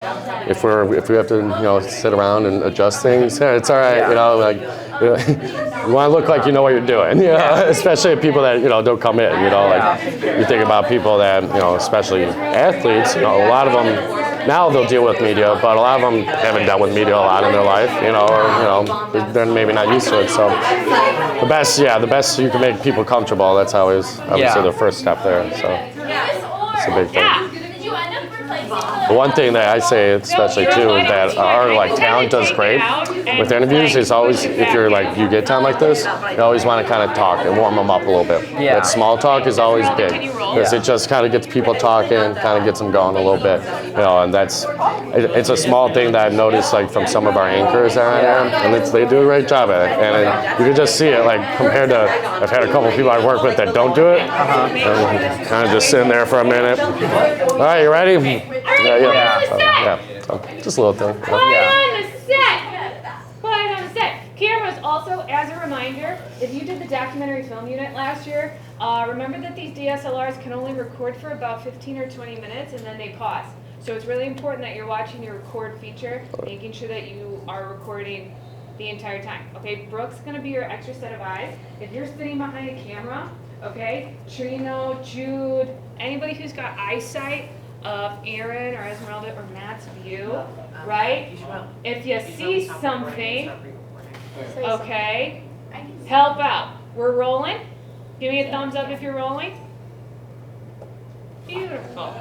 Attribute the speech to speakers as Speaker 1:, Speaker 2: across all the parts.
Speaker 1: if we have to sit around and adjust things, yeah, it's all right. You want to look like you know what you're doing. Especially people that don't come in. You think about people that especially athletes. A lot of them. Now they'll deal with media, but a lot of them haven't dealt with media a lot in their life, or they're maybe not used to it. So the best you can make people comfortable. That's always, I would say, the first step there. So it's a big thing. The one thing that I say, especially too, is that our talent does great with interviews is always, if you're you get time like this, you always want to kind of talk and warm them up a little bit. That small talk is always big because it just kind of gets people talking, kind of gets them going a little bit, and it's a small thing that I've noticed from some of our anchors around here, and they do a great job at it, and you can just see it compared to, I've had a couple of people I work with that don't do it, and kind of just sitting there for a minute. All right, you ready? So, just a little thing.
Speaker 2: Quiet on the set. Cameras also, as a reminder, if you did the documentary film unit last year, remember that these DSLRs can only record for about 15 or 20 minutes and then they pause. So it's really important that you're watching your record feature, making sure that you are recording the entire time. Okay, Brooke's gonna be your extra set of eyes. If you're sitting behind a camera, okay, Trino, Jude, anybody who's got eyesight of Aaron or Esmeralda or Matt's view, right? If you see something, okay, help out. We're rolling. Give me a thumbs up if you're rolling. Beautiful.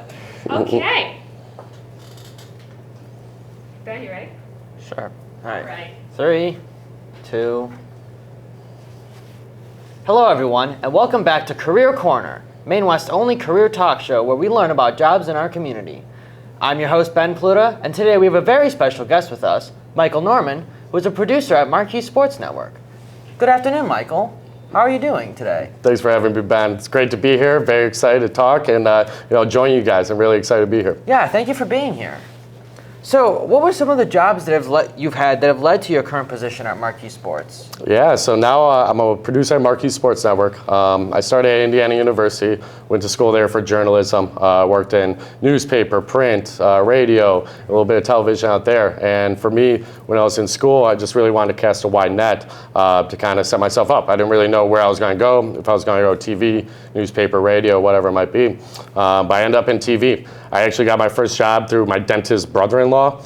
Speaker 2: Okay. Ben, you ready?
Speaker 3: Sure. All
Speaker 2: right.
Speaker 3: 3, 2. Hello, everyone, and welcome back to Career Corner, Maine West's only career talk show where we learn about jobs in our community. I'm your host, Ben Pluta, and today we have a very special guest with us, Michael Norman, who is a producer at Marquee Sports Network. Good afternoon, Michael. How are you doing today?
Speaker 1: Thanks for having me, Ben. It's great to be here. Very excited to talk and join you guys. I'm really excited to be here.
Speaker 3: Yeah, thank you for being here. So, what were some of the jobs that you've had that have led to your current position at Marquee Sports?
Speaker 1: Yeah, so now I'm a producer at Marquee Sports Network. I started at Indiana University, went to school there for journalism, worked in newspaper, print, radio, a little bit of television out there. And for me, when I was in school, I just really wanted to cast a wide net to kind of set myself up. I didn't really know where I was going to go, if I was going to go TV, newspaper, radio, whatever it might be. But I ended up in TV. I actually got my first job through my dentist brother-in-law,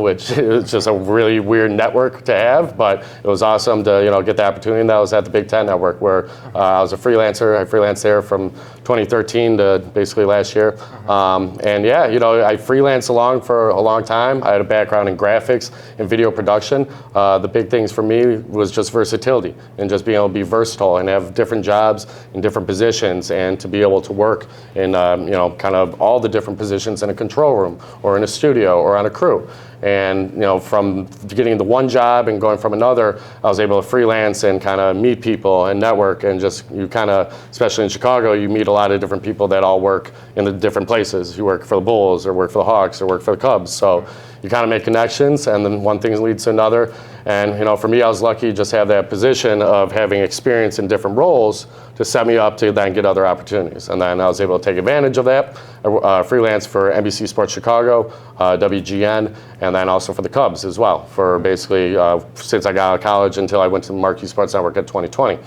Speaker 1: which is just a really weird network to have, but it was awesome to get the opportunity. And that was at the Big Ten Network, where I was a freelancer. I freelanced there from 2013 to basically last year. I freelanced along for a long time. I had a background in graphics and video production. The big things for me was just versatility and just being able to be versatile and have different jobs in different positions and to be able to work in kind of all the different positions in a control room or in a studio or on a crew. And from getting the one job and going from another, I was able to freelance and kind of meet people and network, and just you kind of, especially in Chicago, you meet a lot of different people that all work in the different places. You work for the Bulls or work for the Hawks or work for the Cubs. So you kind of make connections, and then one thing leads to another. And for me, I was lucky to just have that position of having experience in different roles to set me up to then get other opportunities. And then I was able to take advantage of that. I freelance for NBC Sports Chicago, WGN, and then also for the Cubs as well, for basically since I got out of college until I went to Marquee Sports Network at 2020.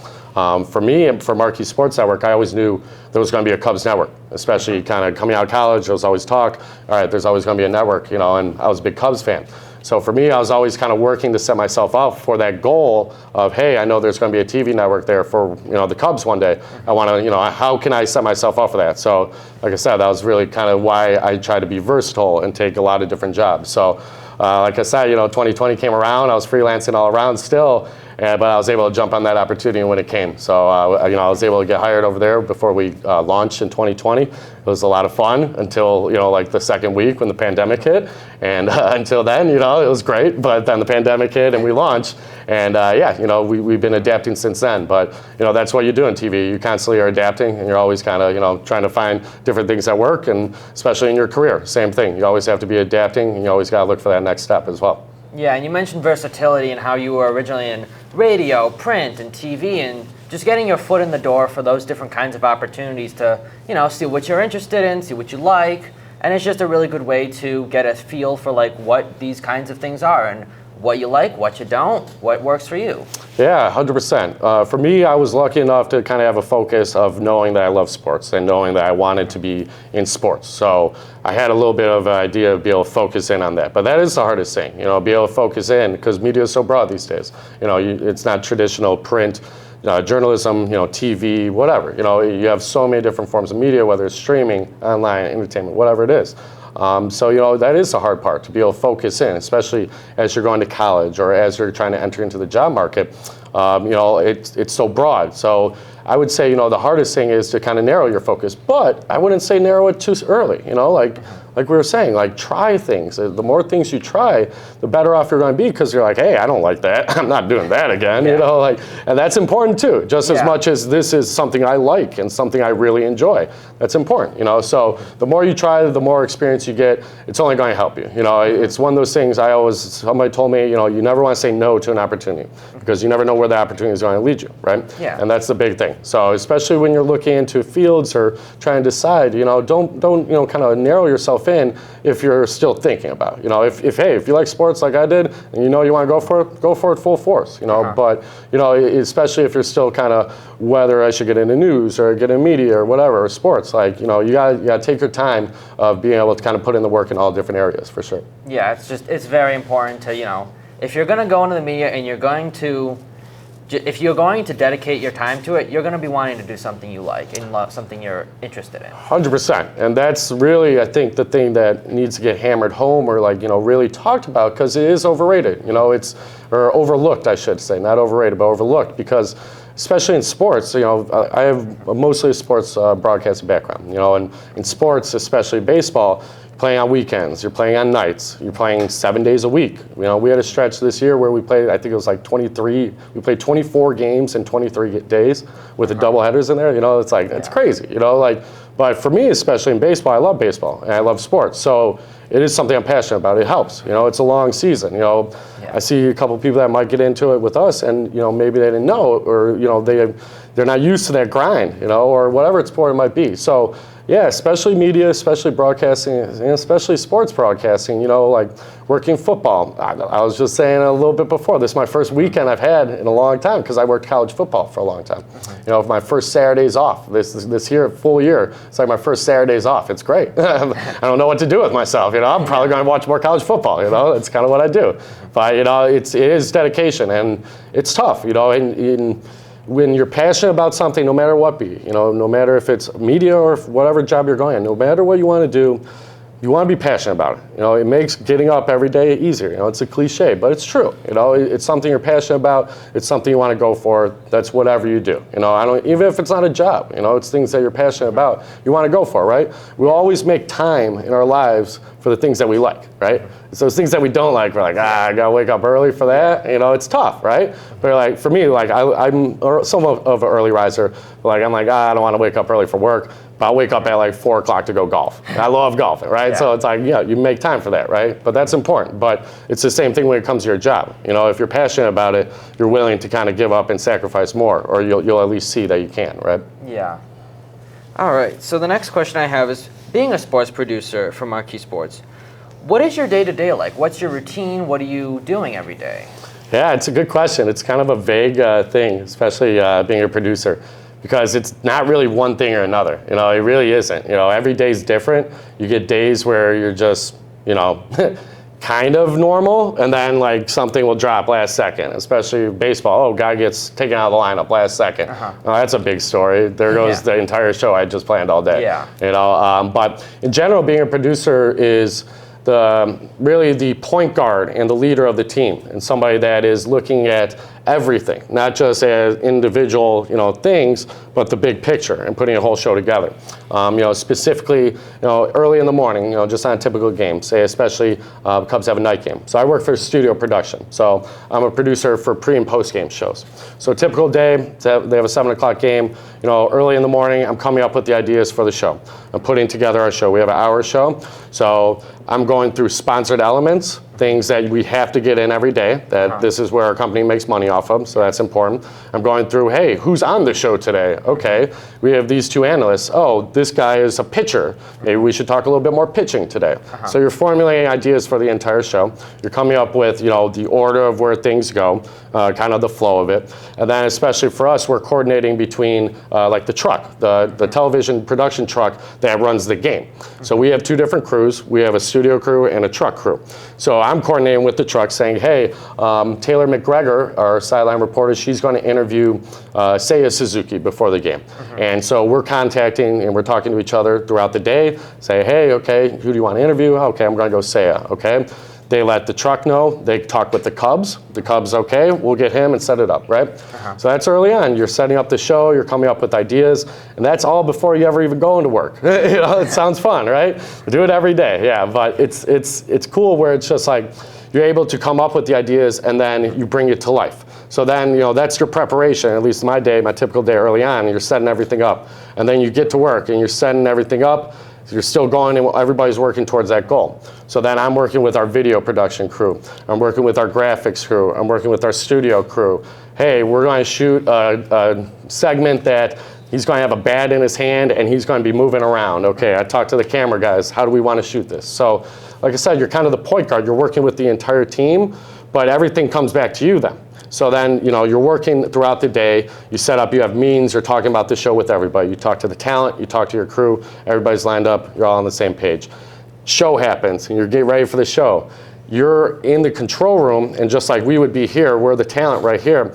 Speaker 1: For me and for Marquee Sports Network, I always knew there was going to be a Cubs network, especially kind of coming out of college. There was always talk, all right, there's always going to be a network, and I was a big Cubs fan. So for me, I was always kind of working to set myself up for that goal of, hey, I know there's going to be a TV network there for the Cubs one day. I want to, how can I set myself up for that? So like I said, that was really kind of why I try to be versatile and take a lot of different jobs. So like I said, 2020 came around. I was freelancing all around still. But I was able to jump on that opportunity when it came. So, I was able to get hired over there before we launched in 2020. It was a lot of fun until, like the second week when the pandemic hit. And until then, it was great. But then the pandemic hit and we launched. And we've been adapting since then. But, that's what you do in TV. You constantly are adapting, and you're always kind of, trying to find different things that work. And especially in your career, same thing. You always have to be adapting, and you always got to look for that next step as well.
Speaker 3: Yeah, and you mentioned versatility and how you were originally in radio, print, and TV, and just getting your foot in the door for those different kinds of opportunities to, see what you're interested in, see what you like. and it's just a really good way to get a feel for like what these kinds of things are and what you like, what you don't, what works for you.
Speaker 1: Yeah, 100%. For me, I was lucky enough to kind of have a focus of knowing that I love sports and knowing that I wanted to be in sports. So I had a little bit of an idea of being able to focus in on that. But that is the hardest thing, be able to focus in because media is so broad these days. It's not traditional print. Journalism, TV, whatever. You have so many different forms of media, whether it's streaming, online, entertainment, whatever it is. So that is the hard part, to be able to focus in, especially as you're going to college or as you're trying to enter into the job market. It's so broad. So I would say, the hardest thing is to kind of narrow your focus, but I wouldn't say narrow it too early. Like we were saying, like try things. The more things you try, the better off you're going to be because you're like, hey, I don't like that. I'm not doing that again.
Speaker 3: Yeah.
Speaker 1: And that's important too, just as much as this is something I like and something I really enjoy. That's important. So the more you try, the more experience you get. It's only going to help you. It's one of those things. Somebody told me, you never want to say no to an opportunity because you never know where the opportunity is going to lead you, right?
Speaker 3: Yeah.
Speaker 1: And that's the big thing. So especially when you're looking into fields or trying to decide, don't kind of narrow yourself in if you're still thinking about it. If you like sports like I did and you want to go for it full force. But especially if you're still kind of whether I should get into news or get into media or whatever or sports, you gotta take your time of being able to kind of put in the work in all different areas for sure.
Speaker 3: Yeah, it's very important to if you're going to go into the media and if you're going to dedicate your time to it, you're going to be wanting to do something you like and something you're interested in.
Speaker 1: 100%. And that's really, I think, the thing that needs to get hammered home or really talked about because it is overrated. Or overlooked, I should say. Not overrated, but overlooked because especially in sports, I have mostly a sports broadcasting background, and in sports, especially baseball, playing on weekends, you're playing on nights, you're playing 7 days a week. We had a stretch this year where we played, I think it was like 23, we played 24 games in 23 days with the doubleheaders in there. It's crazy, but for me, especially in baseball, I love baseball and I love sports. So it is something I'm passionate about. It helps, it's a long season, I see a couple of people that might get into it with us and, maybe they didn't know or, they're not used to that grind, or whatever sport it might be. So yeah, especially media, especially broadcasting, and especially sports broadcasting, like working football. I was just saying a little bit before, this is my first weekend I've had in a long time because I worked college football for a long time. My first Saturdays off, this year, full year, it's like my first Saturdays off. It's great. I don't know what to do with myself, I'm probably going to watch more college football, That's kind of what I do. But, it is dedication and it's tough, when you're passionate about something, no matter what no matter if it's media or whatever job you're going in, no matter what you want to do, you want to be passionate about it. It makes getting up every day easier. It's a cliche, but it's true. It's something you're passionate about. It's something you want to go for. That's whatever you do. Even if it's not a job, it's things that you're passionate about. You want to go for, right? We always make time in our lives for the things that we like, right? So those things that we don't like, we're like, I gotta wake up early for that. It's tough, right? But for me, I'm somewhat of an early riser. But I'm like, I don't want to wake up early for work. But I'll wake up at 4 o'clock to go golf. And I love golfing, right?
Speaker 3: Yeah.
Speaker 1: So it's you make time for that, right? But that's important. But it's the same thing when it comes to your job. If you're passionate about it, you're willing to kind of give up and sacrifice more, or you'll at least see that you can, right?
Speaker 3: Yeah. All right. So the next question I have is, being a sports producer for Marquee Sports, what is your day-to-day like? What's your routine? What are you doing every day?
Speaker 1: Yeah, it's a good question. It's kind of a vague thing, especially being a producer, because it's not really one thing or another. It really isn't. Every day's different. You get days where you're just, kind of normal, and then something will drop last second, especially baseball. Oh, guy gets taken out of the lineup last second. Oh, that's a big story. There goes the entire show I just planned all day.
Speaker 3: Yeah.
Speaker 1: But in general, being a producer is really the point guard and the leader of the team, and somebody that is looking at everything, not just as individual, things, but the big picture and putting a whole show together. Specifically, early in the morning, just on a typical game, say especially Cubs have a night game. So I work for studio production. So I'm a producer for pre and post game shows. So a typical day, they have a 7 o'clock game. Early in the morning, I'm coming up with the ideas for the show. I'm putting together our show. We have an hour show. So I'm going through sponsored elements, things that we have to get in every day, that this is where our company makes money off of, so that's important. I'm going through, hey, who's on the show today? Okay, we have these two analysts. Oh, this guy is a pitcher. Maybe we should talk a little bit more pitching today. So you're formulating ideas for the entire show. You're coming up with, you know, the order of where things go, kind of the flow of it. And then especially for us, we're coordinating between like the truck, the television production truck that runs the game. So we have two different crews. We have a studio crew and a truck crew. So I'm coordinating with the truck saying, hey, Taylor McGregor, our sideline reporter, she's going to interview Seiya Suzuki before the game. And so we're contacting and we're talking to each other throughout the day, say, hey, okay, who do you want to interview? Okay, I'm going to go Seiya, okay? They let the truck know, they talk with the Cubs. The Cubs, okay, we'll get him and set it up, right? So that's early on. You're setting up the show, you're coming up with ideas, and that's all before you ever even go into work. You know, it sounds fun, right? We do it every day, yeah, but it's cool where it's just like, you're able to come up with the ideas and then you bring it to life. So then, you know, that's your preparation, at least my day, my typical day early on, you're setting everything up. And then you get to work and you're setting everything up, you're still going and everybody's working towards that goal. So then I'm working with our video production crew. I'm working with our graphics crew. I'm working with our studio crew. Hey, we're going to shoot a segment that he's going to have a bat in his hand and he's going to be moving around. Okay, I talked to the camera guys. How do we want to shoot this? So like I said, you're kind of the point guard. You're working with the entire team, but everything comes back to you then. So then, you know, you're working throughout the day, you set up, you have meetings, you're talking about the show with everybody. You talk to the talent, you talk to your crew, everybody's lined up, you're all on the same page. Show happens, and you're getting ready for the show. You're in the control room, and just like we would be here, we're the talent right here,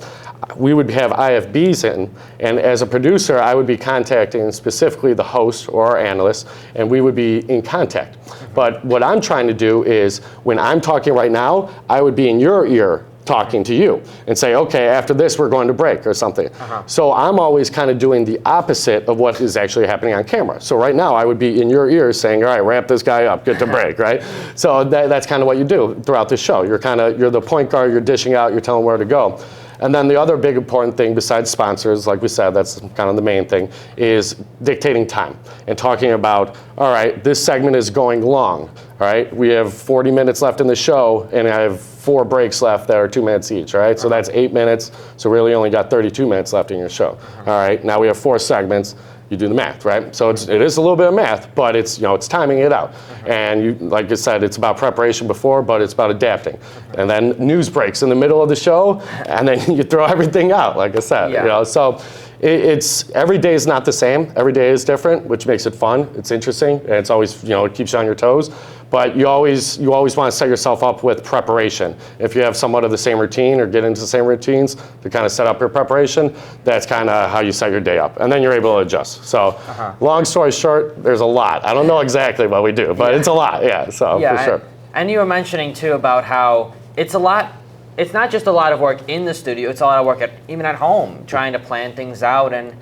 Speaker 1: we would have IFBs in, and as a producer, I would be contacting specifically the host or our analyst, and we would be in contact. But what I'm trying to do is, when I'm talking right now, I would be in your ear talking to you and say, okay, after this we're going to break or something. So I'm always kind of doing the opposite of what is actually happening on camera. So right now I would be in your ears saying, all right, ramp this guy up, get to break, right? So that's kind of what you do throughout the show. You're the point guard, you're dishing out, you're telling where to go. And then the other big important thing besides sponsors, like we said, that's kind of the main thing, is dictating time and talking about, all right, this segment is going long, all right? We have 40 minutes left in the show and I have 4 breaks left that are 2 minutes each, all right? So that's 8 minutes, so really only got 32 minutes left in your show, all right? Now we have 4 segments. You do the math, right? So it is a little bit of math, but it's, you know, it's timing it out. And you, like I said, it's about preparation before, but it's about adapting. And then news breaks in the middle of the show, and then you throw everything out, like I said. You know, so it's every day is not the same. Every day is different, which makes it fun. It's interesting, and it's always, you know, it keeps you on your toes. But you always want to set yourself up with preparation. If you have somewhat of the same routine or get into the same routines to kind of set up your preparation, that's kind of how you set your day up. And then you're able to adjust. So long story short, there's a lot. I don't know exactly what we do, but it's a lot, yeah, so for sure.
Speaker 3: And you were mentioning too about how it's a lot, it's not just a lot of work in the studio, it's a lot of work even at home, trying to plan things out. And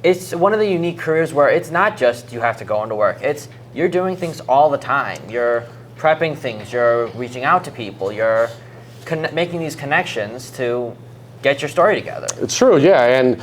Speaker 3: it's one of the unique careers where it's not just you have to go into work. It's you're doing things all the time. You're prepping things. You're reaching out to people. You're making these connections to get your story together.
Speaker 1: It's true, yeah, and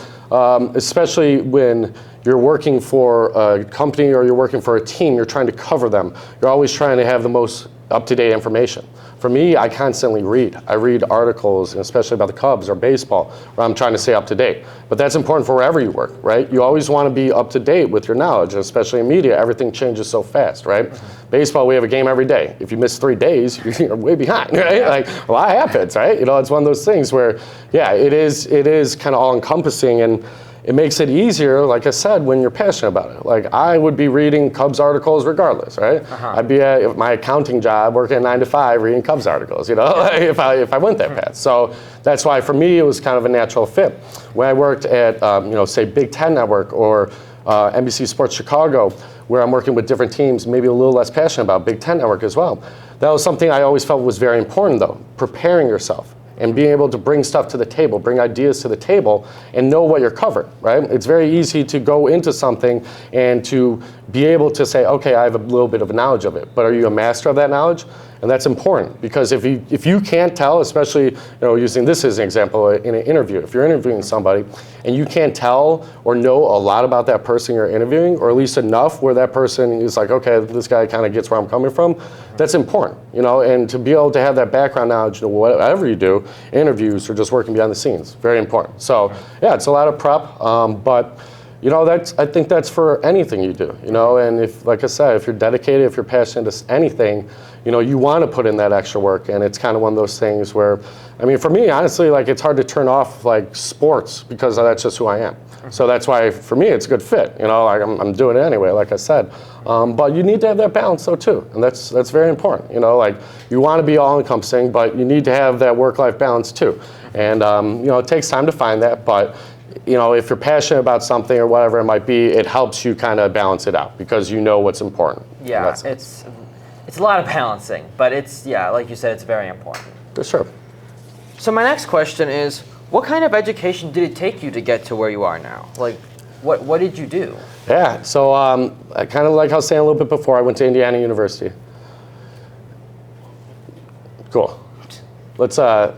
Speaker 1: especially when you're working for a company or you're working for a team, you're trying to cover them. You're always trying to have the most up-to-date information. For me, I constantly read. I read articles, and especially about the Cubs or baseball, where I'm trying to stay up to date. But that's important for wherever you work, right? You always want to be up to date with your knowledge, and especially in media, everything changes so fast, right? Baseball, we have a game every day. If you miss 3 days, you're way behind, right? Like, a lot happens, right? You know, it's one of those things where, yeah, it is kind of all-encompassing, and it makes it easier, like I said, when you're passionate about it. Like, I would be reading Cubs articles regardless, right? I'd be at my accounting job working 9 to 5 reading Cubs articles, you know, like if I went that path. So that's why for me it was kind of a natural fit. When I worked at, you know, say Big Ten Network or NBC Sports Chicago, where I'm working with different teams, maybe a little less passionate about Big Ten Network as well. That was something I always felt was very important though, preparing yourself. And being able to bring stuff to the table, bring ideas to the table, and know what you're covering, right? It's very easy to go into something and to be able to say, okay, I have a little bit of knowledge of it, but are you a master of that knowledge? And that's important, because if you can't tell, especially, you know, using this as an example in an interview, if you're interviewing somebody and you can't tell or know a lot about that person you're interviewing, or at least enough where that person is like, okay, this guy kind of gets where I'm coming from, that's important, you know, and to be able to have that background knowledge, you know, whatever you do, interviews or just working behind the scenes, very important. So yeah, it's a lot of prep, but I think that's for anything you do, and if, like I said, if you're dedicated, if you're passionate to anything, you want to put in that extra work. And it's kind of one of those things where, I mean, for me, honestly, like, it's hard to turn off like sports because that's just who I am. So that's why, for me, it's a good fit. Like, I'm doing it anyway, like I said. But you need to have that balance though too, and that's very important. Like, you want to be all encompassing, but you need to have that work-life balance too. And it takes time to find that, but if you're passionate about something or whatever it might be, it helps you kind of balance it out because you know what's important.
Speaker 3: Yeah, it's a lot of balancing, but like you said, it's very important.
Speaker 1: For sure.
Speaker 3: So my next question is, what kind of education did it take you to get to where you are now? Like, what did you do? Yeah,
Speaker 1: so I kind of, like I was saying a little bit before, I went to Indiana University. Cool. Let's,
Speaker 3: yeah.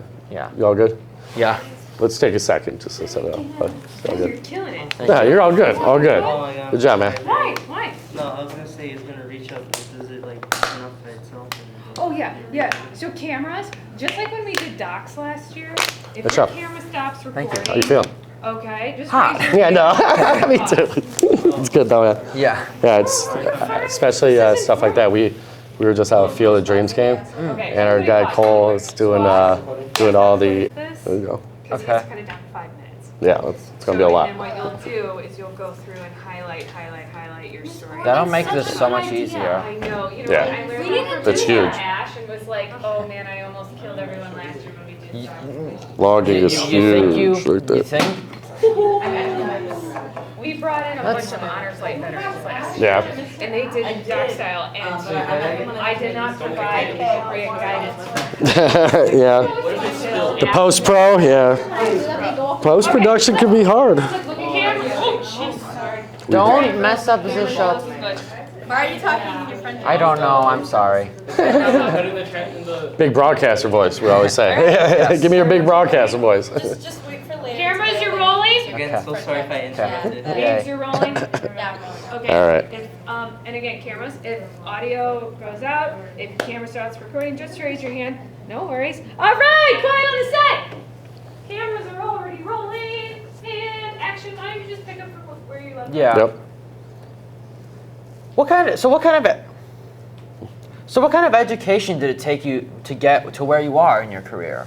Speaker 1: You all good?
Speaker 3: Yeah.
Speaker 1: Let's take a second just to set it up.
Speaker 2: You're killing it.
Speaker 1: Yeah, you're all good, all good.
Speaker 4: Oh my God.
Speaker 1: Good job, man.
Speaker 2: Why?
Speaker 4: No, I was gonna say it's gonna reach up. Does it like enough by itself?
Speaker 2: Oh yeah. So cameras, just like when we did docs last year, if
Speaker 1: Good
Speaker 2: your
Speaker 1: job.
Speaker 2: camera stops
Speaker 3: Thank
Speaker 2: recording,
Speaker 3: you.
Speaker 1: How you feeling?
Speaker 2: okay, just
Speaker 3: Hot.
Speaker 2: raise your
Speaker 1: Yeah,
Speaker 2: hand.
Speaker 1: no, me too. It's good though, man.
Speaker 3: Yeah.
Speaker 1: Yeah, it's especially stuff like that. We were just at a Field of Dreams game,
Speaker 2: Okay,
Speaker 1: and our guy Cole is doing all the. There you go.
Speaker 2: Because
Speaker 3: Okay.
Speaker 2: it's kind of down to 5 minutes.
Speaker 1: Yeah, it's gonna be a lot.
Speaker 2: And then what you'll do is you'll go through and highlight your story.
Speaker 3: That'll make this so much easier.
Speaker 2: I know. You know
Speaker 1: Yeah.
Speaker 2: what I learned from
Speaker 1: That's huge.
Speaker 2: Ash and was like, oh man, I almost killed everyone last year when we did docs.
Speaker 1: Logging is
Speaker 3: think
Speaker 1: huge. Right there.
Speaker 3: you think?
Speaker 2: We brought in a bunch of honors light veterans last year.
Speaker 1: Yeah.
Speaker 2: And they did doc style, and I did not provide appropriate guidance.
Speaker 1: Yeah. The post pro, yeah. Post production can be hard.
Speaker 2: Look at camera. Oh, jeez. Sorry.
Speaker 3: Don't mess up this show.
Speaker 5: Why are you talking to your friend?
Speaker 3: I don't know. I'm sorry.
Speaker 1: Big broadcaster voice, we always say. Give me your big broadcaster voice.
Speaker 5: Just wait for later.
Speaker 2: Cameras, you're rolling?
Speaker 4: Again, so sorry if I interrupted.
Speaker 2: Names, you're rolling?
Speaker 5: Yeah.
Speaker 2: Okay.
Speaker 1: All right.
Speaker 2: If, and again, cameras, if audio goes out, if camera starts recording, just raise your hand. No worries. All right, quiet on the set. Cameras are already rolling. And action, why don't you just pick up from where you left off?
Speaker 3: Yeah.
Speaker 1: Yep.
Speaker 3: What kind of education did it take you to get to where you are in your career?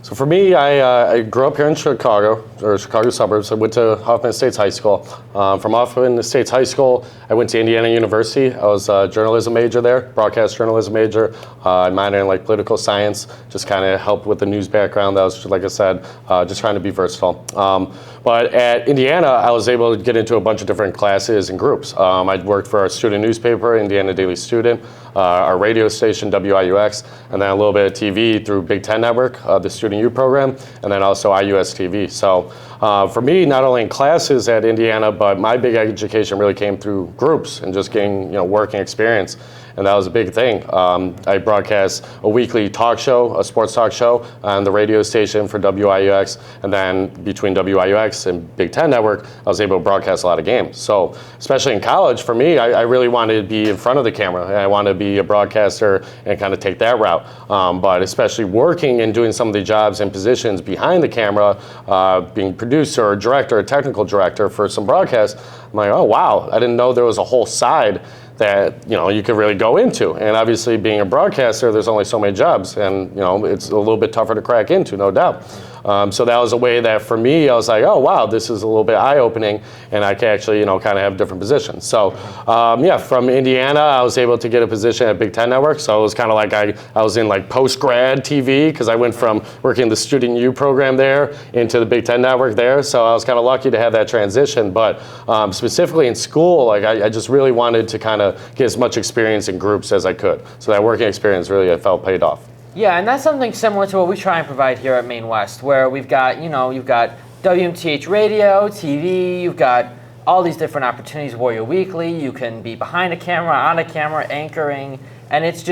Speaker 1: So for me, I grew up here in Chicago, or Chicago suburbs. I went to Hoffman Estates High School. From Hoffman Estates High School, I went to Indiana University. I was a journalism major there, broadcast journalism major. I minored in like political science, just kind of helped with the news background. That was, like I said, just trying to be versatile. But at Indiana, I was able to get into a bunch of different classes and groups. I worked for our student newspaper, Indiana Daily Student, our radio station, WIUX, and then a little bit of TV through Big Ten Network, the Student U program, and then also IUS TV. So for me, not only in classes at Indiana, but my big education really came through groups and just getting working experience. And that was a big thing. I broadcast a weekly talk show, a sports talk show on the radio station for WIUX, and then between WIUX and Big Ten Network, I was able to broadcast a lot of games. So especially in college, for me, I really wanted to be in front of the camera, and I wanted to be a broadcaster and kind of take that route. But especially working and doing some of the jobs and positions behind the camera, being producer or director, or technical director for some broadcasts, I'm like, oh wow, I didn't know there was a whole side that you could really go into. And obviously being a broadcaster, there's only so many jobs, and it's a little bit tougher to crack into, no doubt. So that was a way that for me, I was like, oh wow, this is a little bit eye-opening, and I can actually kind of have different positions. So yeah, from Indiana, I was able to get a position at Big Ten Network. So it was kind of like I was in like post-grad TV, because I went from working the Student U program there into the Big Ten Network there. So I was kind of lucky to have that transition. But specifically in school, like I just really wanted to kind of get as much experience in groups as I could. So that working experience really, I felt, paid off.
Speaker 3: Yeah, and that's something similar to what we try and provide here at Maine West, where we've got, you've got WMTH radio, TV, you've got all these different opportunities, Warrior Weekly, you can be behind a camera, on a camera, anchoring, and it's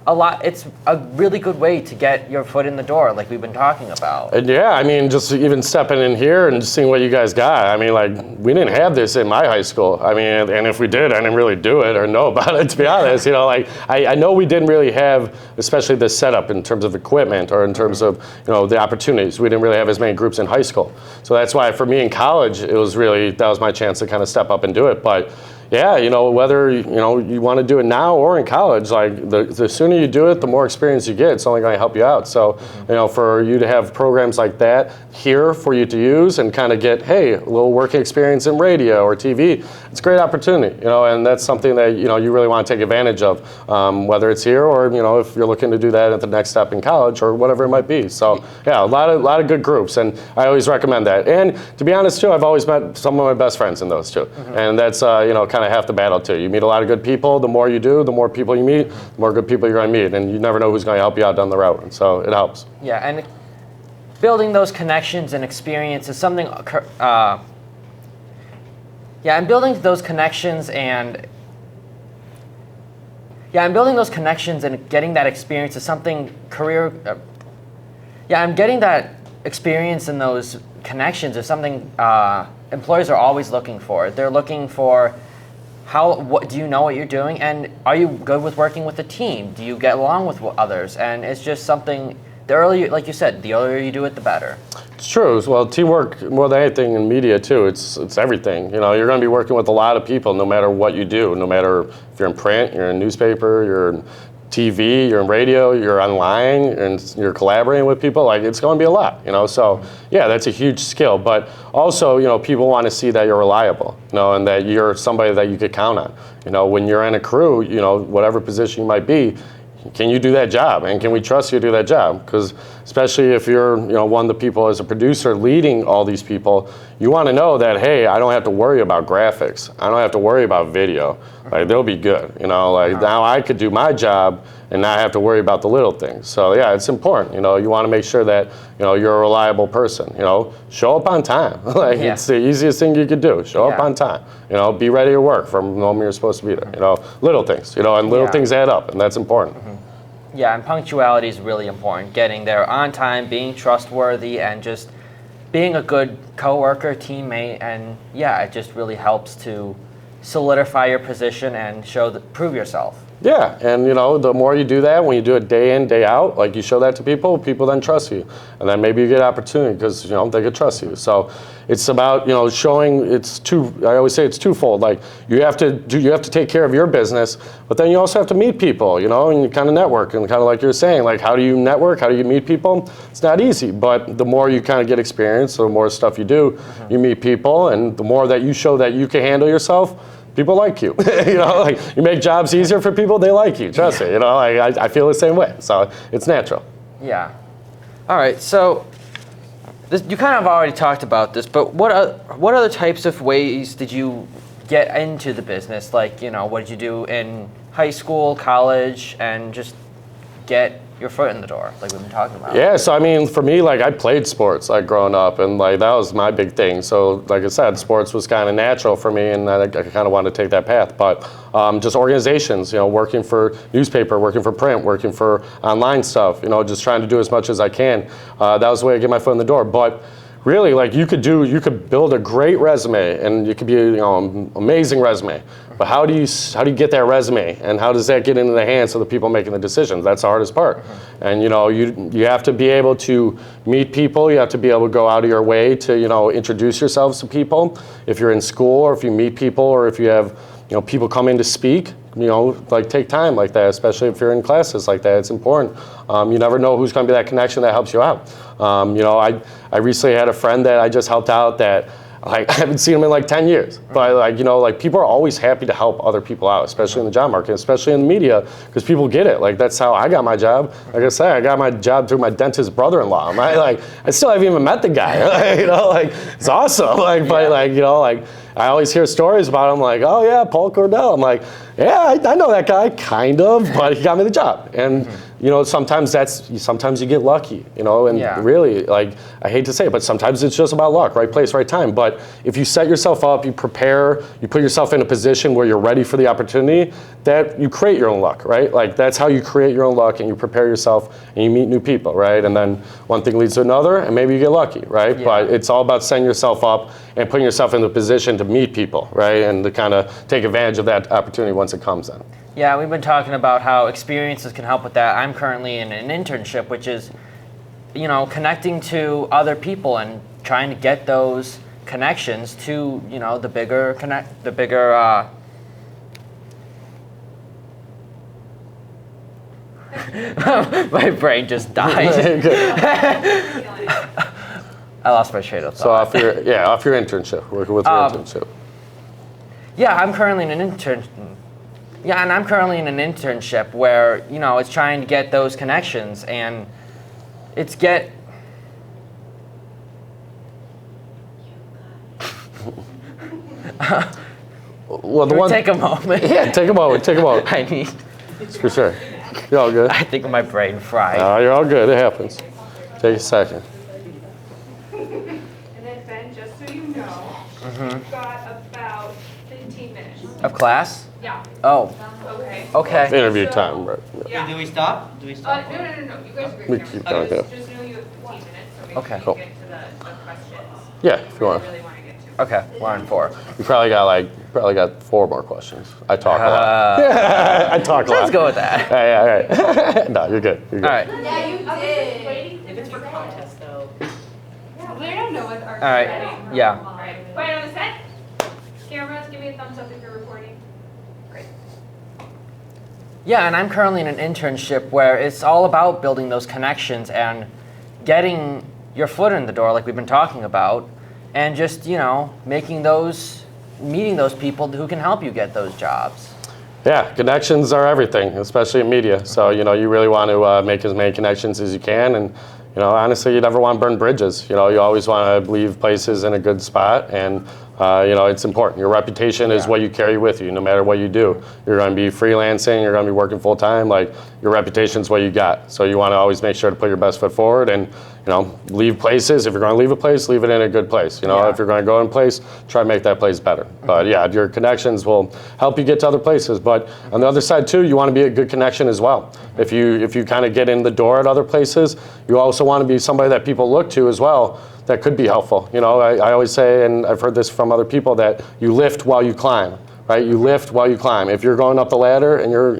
Speaker 3: it's a really good way to get your foot in the door, like we've been talking about.
Speaker 1: And yeah, I mean, just even stepping in here and just seeing what you guys got. I mean, like, we didn't have this in my high school. I mean, and if we did, I didn't really do it or know about it, to be honest. You know, like, I know we didn't really have, especially the setup in terms of equipment or in terms of, you know, the opportunities. We didn't really have as many groups in high school. So that's why for me in college, it was really, that was my chance to kind of step up and do it. But yeah, you know, whether, you know, you want to do it now or in college, like the sooner you do it, the more experience you get. It's only going to help you out. So, you know, for you to have programs like that here for you to use and kind of get, hey, a little working experience in radio or TV, it's a great opportunity, you know, and that's something that, you know, you really want to take advantage of, whether it's here or, you know, if you're looking to do that at the next step in college or whatever it might be. So, yeah, a lot of good groups, and I always recommend that. And to be honest, too, I've always met some of my best friends in those, too. And that's, you know, kind of half the battle, too. You meet a lot of good people. The more you do, the more people you meet, the more good people you're going to meet. And you never know who's going to help you out down the road. And so it helps.
Speaker 3: Yeah, and building those connections and experience is something, and building those connections and getting that experience is something and getting that experience and those connections is something employers are always looking for. They're looking for what do you know what you're doing, and are you good with working with a team? Do you get along with others? And it's just something, the earlier, like you said, the earlier you do it, the better.
Speaker 1: It's true. Well, teamwork, more than anything in media too, it's everything. You know, you're going to be working with a lot of people no matter what you do, no matter if you're in print, you're in newspaper, you're in TV, you're in radio, you're online, and you're collaborating with people. Like, it's going to be a lot, you know. So yeah, that's a huge skill. But also, you know, people want to see that you're reliable, you know, and that you're somebody that you could count on. You know, when you're in a crew, you know, whatever position you might be, can you do that job, and can we trust you to do that job? Because especially if you're, you know, one of the people as a producer leading all these people, you want to know that, hey, I don't have to worry about graphics. I don't have to worry about video. Like, they'll be good, you know. Like, now I could do my job and not have to worry about the little things. So yeah, it's important. You know, you want to make sure that, you know, you're a reliable person. You know, show up on time. Like, it's the easiest thing you could do. Show up on time. You know, be ready to work from the moment you're supposed to be there. You know, little things. You know, and little things add up, and that's important.
Speaker 3: Yeah, and punctuality is really important. Getting there on time, being trustworthy, and just being a good coworker, teammate, and yeah, it just really helps to solidify your position and prove yourself.
Speaker 1: Yeah, and you know, the more you do that, when you do it day in, day out, like you show that to people, people then trust you, and then maybe you get opportunity because, you know, they could trust you. So it's about, you know, showing. I always say it's twofold. Like, you have to take care of your business, but then you also have to meet people, you know, and you kind of network, and kind of like you're saying, like, how do you network? How do you meet people? It's not easy, but the more you kind of get experience, the more stuff you do, you meet people, and the more that you show that you can handle yourself, people like you. You know, like, you make jobs easier for people, they like you. Trust me. You know, I feel the same way. So it's natural.
Speaker 3: Yeah. All right. So you kind of already talked about this, but what other types of ways did you get into the business? Like, you know, what did you do in high school, college, and just get your foot in the door, like we've been talking about?
Speaker 1: Yeah, so I mean, for me, like, I played sports, like, growing up, and like that was my big thing. So like I said, sports was kind of natural for me, and I kind of wanted to take that path. But just organizations, you know, working for newspaper, working for print, working for online stuff, you know, just trying to do as much as I can. That was the way to get my foot in the door. But really, like, you could build a great resume, and it could be, you know, amazing resume. But how do you get that resume, and how does that get into the hands of the people making the decisions? That's the hardest part. And, you know, you have to be able to meet people. You have to be able to go out of your way to, you know, introduce yourselves to people. If you're in school, or if you meet people, or if you have, you know, people come in to speak, you know, like, take time like that, especially if you're in classes like that. It's important. You never know who's going to be that connection that helps you out. You know, I recently had a friend that I just helped out that, like, I haven't seen him in like 10 years. But, like, you know, like, people are always happy to help other people out, especially in the job market, especially in the media, because people get it. Like, that's how I got my job. Like I said, I got my job through my dentist brother-in-law. I still haven't even met the guy. You know, like, it's awesome. Like, but, like, you know, like, I always hear stories about him, like, oh yeah, Paul Cordell. I'm like, yeah, I know that guy, kind of, but he got me the job. And sometimes you get lucky, and really, like, I hate to say it, but sometimes it's just about luck, right place, right time. But if you set yourself up, you prepare, you put yourself in a position where you're ready for the opportunity, that you create your own luck, right? Like, that's how you create your own luck, and you prepare yourself and you meet new people, right? And then one thing leads to another, and maybe you get lucky, right?
Speaker 3: Yeah.
Speaker 1: But it's all about setting yourself up and putting yourself in the position to meet people, right? And to kind of take advantage of that opportunity once it comes in.
Speaker 3: Yeah, we've been talking about how experiences can help with that. I'm currently in an internship, which is, connecting to other people and trying to get those connections to, the bigger my brain just died. I lost my train of thought.
Speaker 1: So off your internship, working with your internship.
Speaker 3: Yeah, I'm currently in an intern. Yeah, and I'm currently in an internship where, it's trying to get those connections and it's
Speaker 1: well,
Speaker 3: take a moment.
Speaker 1: Yeah, take a moment.
Speaker 3: I need.
Speaker 1: For sure. You're all good.
Speaker 3: I think my brain fried.
Speaker 1: You're all good. It happens. Take a second.
Speaker 2: And then Ben, just so you know, you've got about 15 minutes.
Speaker 3: Of class?
Speaker 2: Yeah.
Speaker 3: Oh,
Speaker 2: Okay.
Speaker 3: okay.
Speaker 1: Interview time, right?
Speaker 2: Yeah.
Speaker 4: Do we stop?
Speaker 2: No. You guys agree.
Speaker 1: We keep going, yeah.
Speaker 2: Just know you have 15 minutes, so make
Speaker 3: Okay.
Speaker 2: sure
Speaker 1: Cool.
Speaker 2: you get to the questions.
Speaker 1: Yeah, if you want.
Speaker 2: Really want to get to.
Speaker 3: Okay, we're on 4.
Speaker 1: You probably got 4 more questions. I talk a lot. I talk a lot.
Speaker 3: Let's go with that.
Speaker 1: Yeah, all right. No, you're good. You're good.
Speaker 3: All right.
Speaker 5: Yeah, you did.
Speaker 2: Waiting.
Speaker 5: If it's for contest, though.
Speaker 2: Yeah, they don't know what our.
Speaker 3: All right. Yeah.
Speaker 2: All right. Quiet on the set. Cameras, give me a thumbs up if you're recording. Great.
Speaker 3: Yeah, and I'm currently in an internship where it's all about building those connections and getting your foot in the door, like we've been talking about, and just, meeting those people who can help you get those jobs.
Speaker 1: Yeah, connections are everything, especially in media. So, you really want to make as many connections as you can. And, honestly, you never want to burn bridges. You always want to leave places in a good spot. And, it's important. Your reputation is what you carry with you, no matter what you do. You're going to be freelancing, you're going to be working full time. Like, your reputation is what you got. So you want to always make sure to put your best foot forward and, leave places. If you're going to leave a place, leave it in a good place. If you're going to go in a place, try to make that place better. But yeah, your connections will help you get to other places. But on the other side too, you want to be a good connection as well. If you kind of get in the door at other places, you also want to be somebody that people look to as well. That could be helpful. I always say, and I've heard this from other people, that you lift while you climb, right? You lift while you climb. If you're going up the ladder and you're,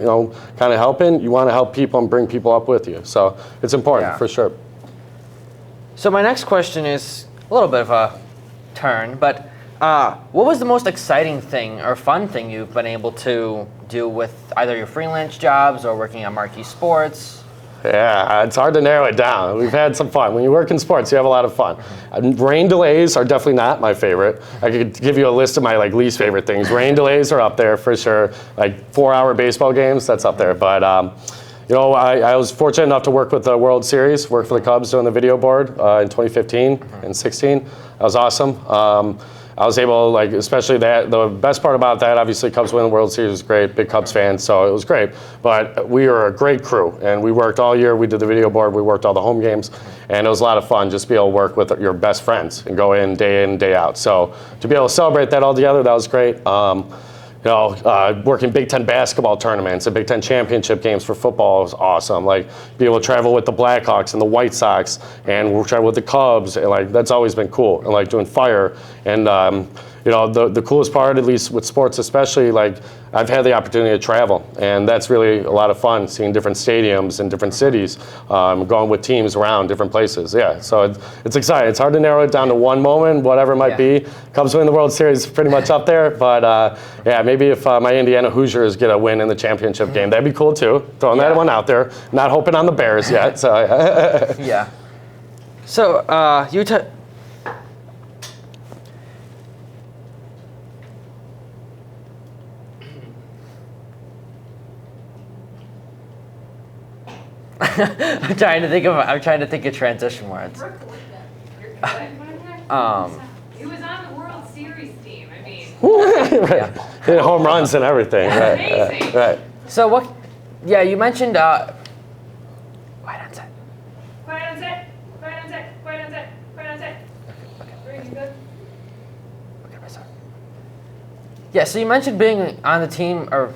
Speaker 1: kind of helping, you want to help people and bring people up with you. So it's important for sure.
Speaker 3: So my next question is a little bit of a turn, but what was the most exciting thing or fun thing you've been able to do with either your freelance jobs or working on Marquee Sports?
Speaker 1: Yeah, it's hard to narrow it down. We've had some fun. When you work in sports, you have a lot of fun. Rain delays are definitely not my favorite. I could give you a list of my least favorite things. Rain delays are up there for sure. 4-hour baseball games, that's up there. But I was fortunate enough to work with the World Series, work for the Cubs doing the video board in 2015 and 16. That was awesome. I was able, especially the best part about that, obviously Cubs winning the World Series was great, big Cubs fan, so it was great. But we were a great crew, and we worked all year. We did the video board, we worked all the home games, and it was a lot of fun just to be able to work with your best friends and go in, day out. So to be able to celebrate that all together, that was great. Working Big Ten basketball tournaments and Big Ten championship games for football was awesome. Be able to travel with the Blackhawks and the White Sox, and we'll travel with the Cubs, and that's always been cool. And doing fire, and the coolest part, at least with sports especially, I've had the opportunity to travel, and that's really a lot of fun, seeing different stadiums in different cities, going with teams around different places. Yeah, so it's exciting. It's hard to narrow it down to one moment, whatever it might be. Cubs win the World Series, pretty much up there, but maybe if my Indiana Hoosiers get a win in the championship game, that'd be cool too. Throwing that one out there. Not hoping on the Bears yet. So
Speaker 3: Yeah. So I'm trying to think of transition words.
Speaker 2: You're good. It was on the World Series team. I mean,
Speaker 1: Right. Hit home runs and everything. Right.
Speaker 2: Amazing.
Speaker 1: Right.
Speaker 3: So what? Yeah, you mentioned. Quiet on set.
Speaker 2: Quiet on set. Quiet on set. Quiet on set. Quiet on set. Are you good?
Speaker 3: Yeah, so you mentioned being on the team, or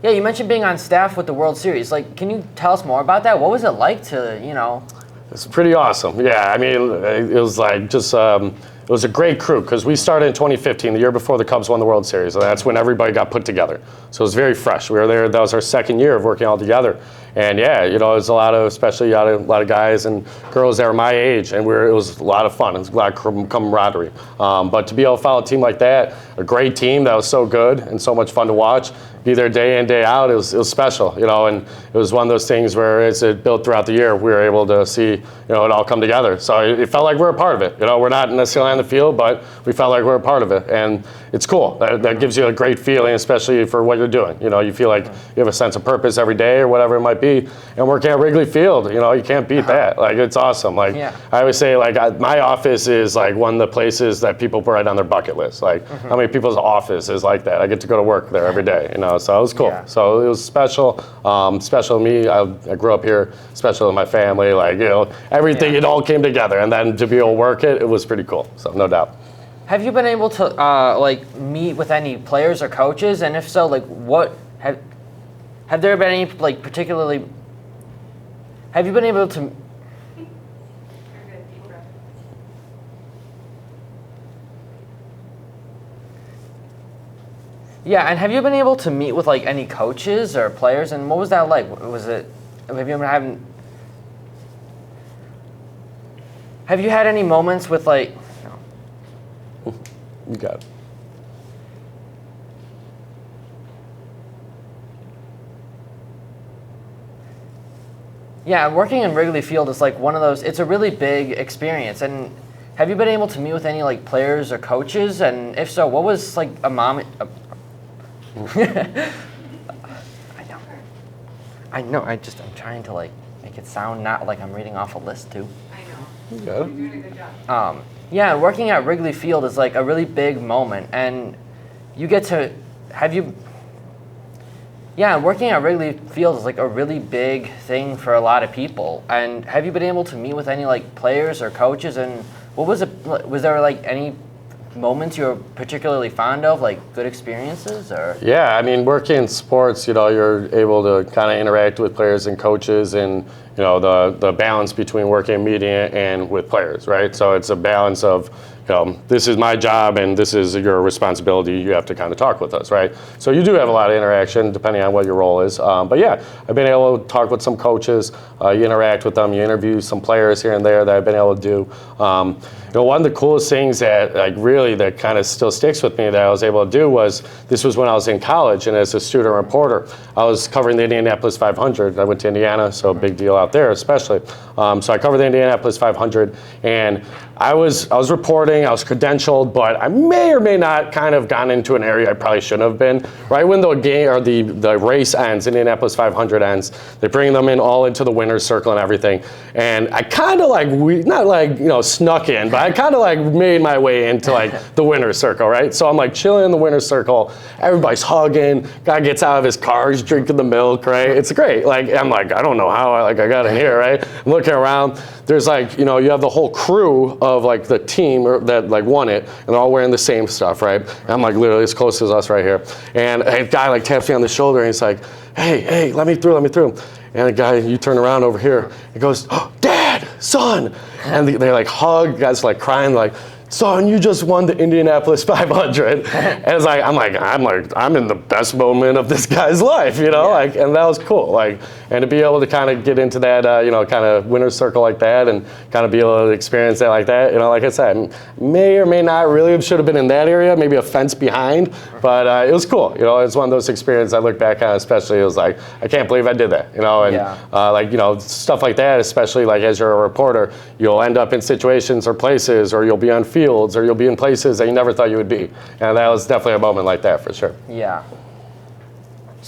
Speaker 3: yeah, you mentioned being on staff with the World Series. Like, can you tell us more about that? What was it like to, you know?
Speaker 1: It's pretty awesome. Yeah, I mean, it was like just, it was a great crew because we started in 2015, the year before the Cubs won the World Series, and that's when everybody got put together. So it was very fresh. We were there, that was our second year of working all together. And yeah, you know, it was a lot of, especially a lot of guys and girls that were my age, and it was a lot of fun. It was a lot of camaraderie. But to be able to follow a team like that, a great team that was so good and so much fun to watch, be there day in, day out, it was special, you know, and it was one of those things where as it built throughout the year, we were able to see, you know, it all come together. So it felt like we were a part of it. You know, we're not necessarily on the field, but we felt like we're a part of it. And it's cool. That gives you a great feeling, especially for what you're doing. You know, you feel like you have a sense of purpose every day or whatever it might be. And working at Wrigley Field, you know, you can't beat that. Like, it's awesome. Like, I always say, like, my office is like one of the places that people put right on their bucket list. Like, how many people's office is like that? I get to go to work there every day, you know, so it was cool.
Speaker 3: Yeah.
Speaker 1: So it was special. Special to me. I grew up here, special to my family. Like, you know, everything, it all came together. And then to be able to work it, it was pretty cool. So, no doubt.
Speaker 3: Have you been able to like meet with any players or coaches? And if so, like what have there been any like particularly? Have you been able to? Yeah, and have you been able to meet with like any coaches or players? And what was that like? Was it? Have you had any moments with like?
Speaker 1: You got it.
Speaker 3: Yeah, working in Wrigley Field is like one of those, it's a really big experience. And have you been able to meet with any like players or coaches? And if so, what was like a moment? I know, I'm trying to like make it sound not like I'm reading off a list too.
Speaker 2: I know.
Speaker 1: You got
Speaker 2: You're
Speaker 1: it.
Speaker 2: doing a good job.
Speaker 3: Yeah, working at Wrigley Field is like a really big moment, and you get to working at Wrigley Field is like a really big thing for a lot of people. And have you been able to meet with any like players or coaches? And what was it? Was there like any moments you were particularly fond of, like good experiences, or?
Speaker 1: Yeah, I mean, working in sports, you know, you're able to kind of interact with players and coaches, and you know, the balance between working in media and with players, right? So it's a balance of, you know, this is my job and this is your responsibility. You have to kind of talk with us, right? So you do have a lot of interaction depending on what your role is. But yeah, I've been able to talk with some coaches. You interact with them. You interview some players here and there that I've been able to do. You know, one of the coolest things that like really that kind of still sticks with me that I was able to do was, this was when I was in college, and as a student reporter, I was covering the Indianapolis 500. I went to Indiana, so a big deal out there especially. So I covered the Indianapolis 500, and I was reporting, I was credentialed, but I may or may not kind of gone into an area I probably shouldn't have been. Right when the game or the race ends, Indianapolis 500 ends, they bring them in all into the winner's circle and everything. And I kind of like, not like, you know, snuck in, but I kind of like made my way into like the winner's circle, right? So I'm like chilling in the winner's circle, everybody's hugging, guy gets out of his car, he's drinking the milk, right? It's great. Like, I'm like, I don't know how I got in here, right? I'm looking around, there's like, you know, you have the whole crew of like the team that like won it, and they're all wearing the same stuff, right? And I'm like literally as close as us right here. And a guy like taps me on the shoulder and he's like, hey, let me through. And the guy, you turn around over here, he goes, oh, Dad, son. And they like hug, the guy's like crying, like, son, you just won the Indianapolis 500. And it's like, I'm in the best moment of this guy's life, you know, like, and that was cool. Like, and to be able to kind of get into that, you know, kind of winner's circle like that, and kind of be able to experience that like that, you know, like I said, may or may not really should have been in that area, maybe a fence behind, but it was cool. You know, it's one of those experiences I look back on, especially, it was like, I can't believe I did that, you know, and like, you know, stuff like that, especially like as you're a reporter, you'll end up in situations or places, or you'll be on fields, or you'll be in places that you never thought you would be. And that was definitely a moment like that for sure.
Speaker 3: Yeah.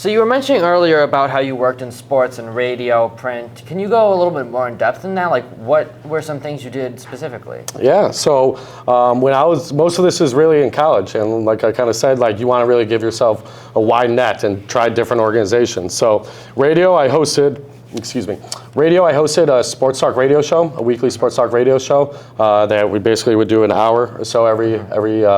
Speaker 3: So you were mentioning earlier about how you worked in sports and radio, print. Can you go a little bit more in depth in that? Like, what were some things you did specifically?
Speaker 1: Yeah, so when I was, most of this is really in college, and like I kind of said, like you want to really give yourself a wide net and try different organizations. So radio, I hosted a sports talk radio show, a weekly sports talk radio show that we basically would do an hour or so every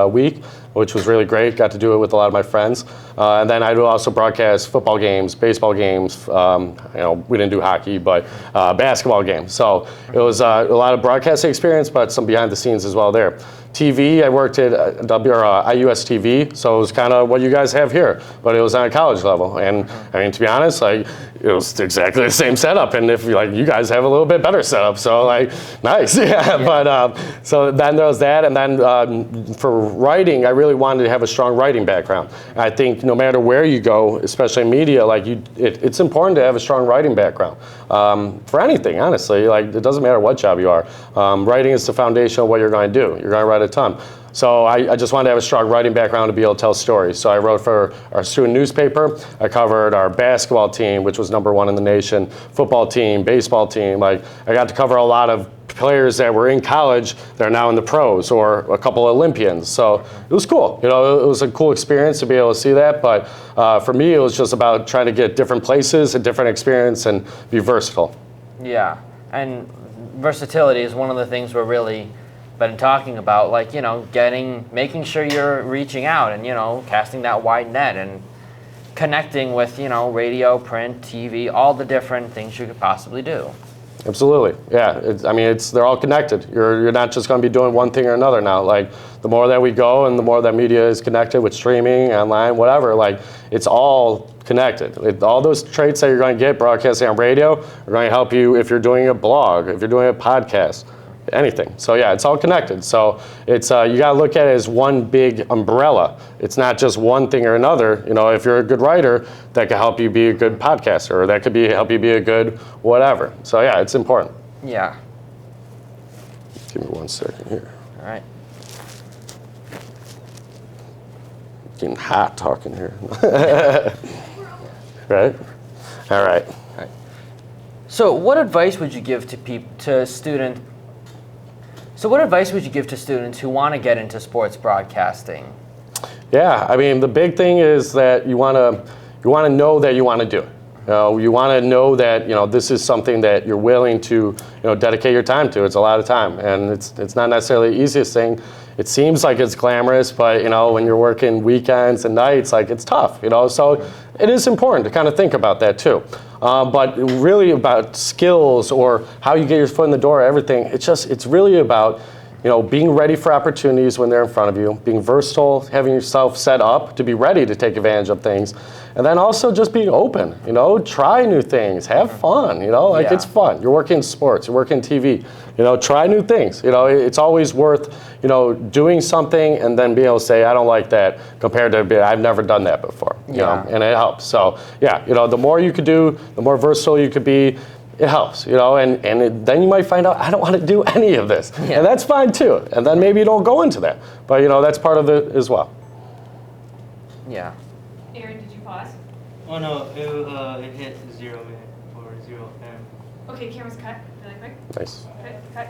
Speaker 1: week, which was really great. Got to do it with a lot of my friends. And then I would also broadcast football games, baseball games. We didn't do hockey, but basketball games. So it was a lot of broadcasting experience, but some behind the scenes as well there. TV, I worked at IUS TV, so it was kind of what you guys have here, but it was on a college level. And I mean, to be honest, like it was exactly the same setup. And if like you guys have a little bit better setup, so like nice, yeah. But so then there was that, and then for writing, I really wanted to have a strong writing background. I think no matter where you go, especially in media, like it's important to have a strong writing background for anything. Honestly, like it doesn't matter what job you are. Writing is the foundation of what you're going to do. You're going to write a ton. So I just wanted to have a strong writing background to be able to tell stories. So I wrote for our student newspaper. I covered our basketball team, which was #1 in the nation, football team, baseball team. Like I got to cover a lot of players that were in college that are now in the pros, or a couple of Olympians. So it was cool. You know, it was a cool experience to be able to see that. But for me, it was just about trying to get different places, a different experience, and be versatile.
Speaker 3: Yeah, and versatility is one of the things we're really been talking about, like, making sure you're reaching out and, casting that wide net and connecting with, radio, print, TV, all the different things you could possibly do.
Speaker 1: Absolutely, yeah. They're all connected. You're not just going to be doing one thing or another now. Like the more that we go and the more that media is connected with streaming, online, whatever, like it's all connected. All those traits that you're going to get broadcasting on radio are going to help you if you're doing a blog, if you're doing a podcast, anything. So yeah, it's all connected. So it's you got to look at it as one big umbrella. It's not just one thing or another. If you're a good writer, that could help you be a good podcaster, or that could help you be a good whatever. So yeah, it's important.
Speaker 3: Yeah.
Speaker 1: Give me 1 second here.
Speaker 3: All right.
Speaker 1: It's getting hot talking here. Right? All right.
Speaker 3: So what advice would you give to students? So what advice would you give to students who want to get into sports broadcasting? Yeah,
Speaker 1: I mean, the big thing is that you want to know that you want to do it. You want to know that this is something that you're willing to dedicate your time to. It's a lot of time, and it's not necessarily the easiest thing. It seems like it's glamorous, but when you're working weekends and nights, like it's tough. So it is important to kind of think about that too. But really about skills or how you get your foot in the door, everything. It's really about being ready for opportunities when they're in front of you, being versatile, having yourself set up to be ready to take advantage of things, and then also just being open. Try new things, have fun. It's fun. You're working in sports, you're working TV. Try new things. It's always worth doing something and then being able to say I don't like that compared to I've never done that before. And it helps. So yeah, the more you could do, the more versatile you could be. It helps, then you might find out I don't want to do any of this, and that's fine too. And then maybe you don't go into that, but that's part of it as well.
Speaker 3: Yeah.
Speaker 2: Aaron, did you pause?
Speaker 4: Oh no, it hit 0 minute or 0 M.
Speaker 2: Okay, camera's cut really quick.
Speaker 1: Nice.
Speaker 2: Cut.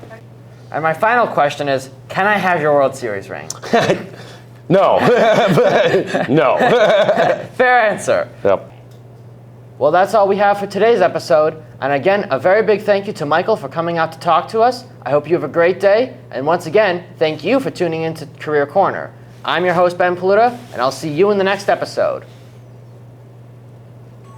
Speaker 3: And my final question is, can I have your World Series ring?
Speaker 1: No. No.
Speaker 3: Fair answer.
Speaker 1: Yep.
Speaker 3: Well, that's all we have for today's episode. And again, a very big thank you to Michael for coming out to talk to us. I hope you have a great day. And once again, thank you for tuning in to Career Corner. I'm your host, Ben Paluta, and I'll see you in the next episode.